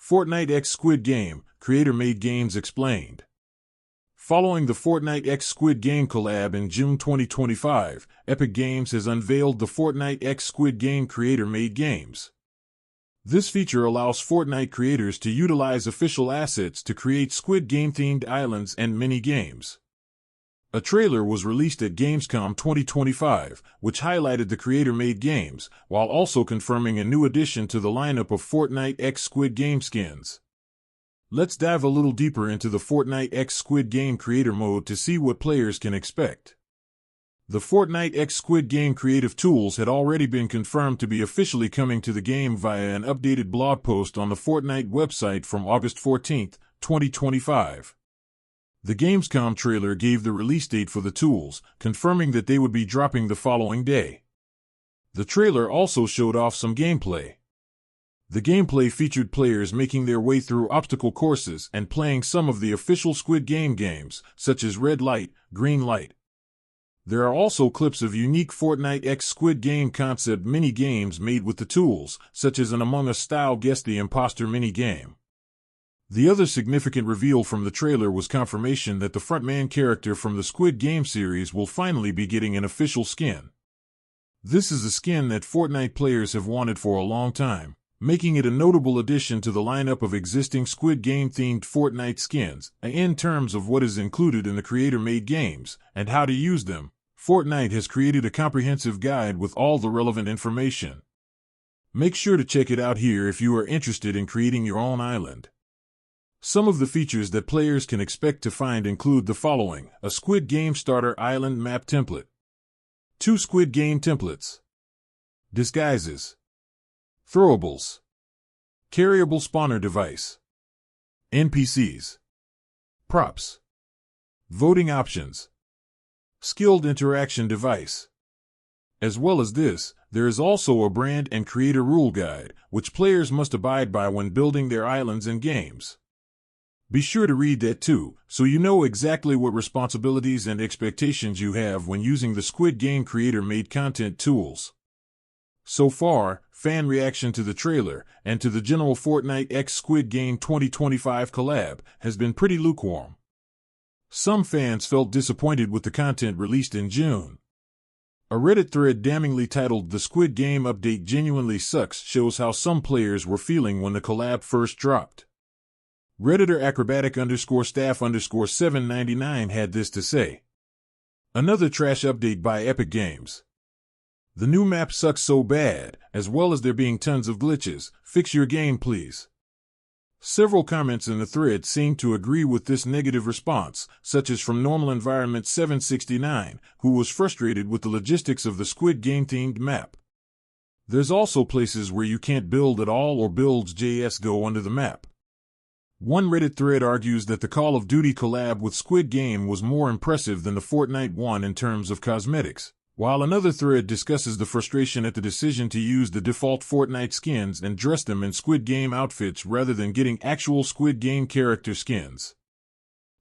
Fortnite x Squid Game, creator-made games explained. Following the Fortnite x Squid Game collab in June 2025, Epic Games has unveiled the Fortnite x Squid Game creator-made games. This feature allows Fortnite creators to utilize official assets to create Squid Game-themed islands and mini-games. A trailer was released at Gamescom 2025, which highlighted the creator-made games, while also confirming a new addition to the lineup of Fortnite x Squid Game skins. Let's dive a little deeper into the Fortnite x Squid Game creator mode to see what players can expect. The Fortnite x Squid Game creative tools had already been confirmed to be officially coming to the game via an updated blog post on the Fortnite website from August 14, 2025. The Gamescom trailer gave the release date for the tools, confirming that they would be dropping the following day. The trailer also showed off some gameplay. The gameplay featured players making their way through obstacle courses and playing some of the official Squid Game games, such as Red Light, Green Light. There are also clips of unique Fortnite x Squid Game concept mini-games made with the tools, such as an Among Us-style Guess the Imposter mini-game. The other significant reveal from the trailer was confirmation that the frontman character from the Squid Game series will finally be getting an official skin. This is a skin that Fortnite players have wanted for a long time, making it a notable addition to the lineup of existing Squid Game-themed Fortnite skins. In terms of what is included in the creator-made games and how to use them, Fortnite has created a comprehensive guide with all the relevant information. Make sure to check it out here if you are interested in creating your own island. Some of the features that players can expect to find include the following: a Squid Game starter island map template, 2 Squid Game templates, disguises, throwables, carryable spawner device, NPCs, props, voting options, skilled interaction device. As well as this, there is also a brand and creator rule guide, which players must abide by when building their islands and games. Be sure to read that too, so you know exactly what responsibilities and expectations you have when using the Squid Game creator-made content tools. So far, fan reaction to the trailer and to the general Fortnite x Squid Game 2025 collab has been pretty lukewarm. Some fans felt disappointed with the content released in June. A Reddit thread damningly titled "The Squid Game Update Genuinely Sucks" shows how some players were feeling when the collab first dropped. Redditor acrobatic_staff_799 had this to say: "Another trash update by Epic Games. The new map sucks so bad, as well as there being tons of glitches. Fix your game, please." Several comments in the thread seemed to agree with this negative response, such as from Normal Environment 769, who was frustrated with the logistics of the Squid Game-themed map. There's also places where you can't build at all or builds JS go under the map. One Reddit thread argues that the Call of Duty collab with Squid Game was more impressive than the Fortnite one in terms of cosmetics, while another thread discusses the frustration at the decision to use the default Fortnite skins and dress them in Squid Game outfits rather than getting actual Squid Game character skins.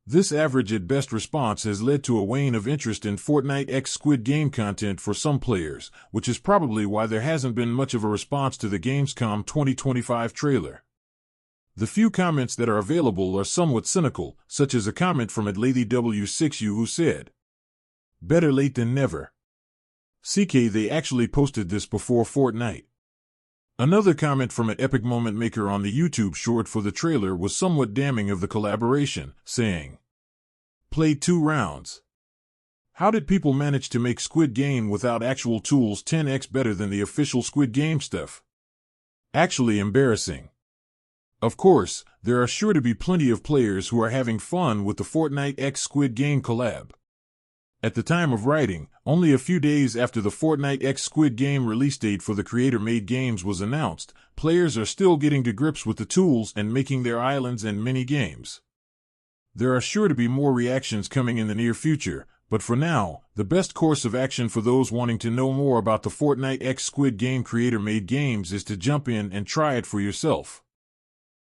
This average at best response has led to a wane of interest in Fortnite x Squid Game content for some players, which is probably why there hasn't been much of a response to the Gamescom 2025 trailer. The few comments that are available are somewhat cynical, such as a comment from @LadyW6U who said, "Better late than never. CK, they actually posted this before Fortnite." Another comment from an Epic Moment Maker on the YouTube short for the trailer was somewhat damning of the collaboration, saying, "Played 2 rounds. How did people manage to make Squid Game without actual tools 10x better than the official Squid Game stuff? Actually embarrassing." Of course, there are sure to be plenty of players who are having fun with the Fortnite x Squid Game collab. At the time of writing, only a few days after the Fortnite x Squid Game release date for the creator-made games was announced, players are still getting to grips with the tools and making their islands and mini-games. There are sure to be more reactions coming in the near future, but for now, the best course of action for those wanting to know more about the Fortnite x Squid Game creator-made games is to jump in and try it for yourself.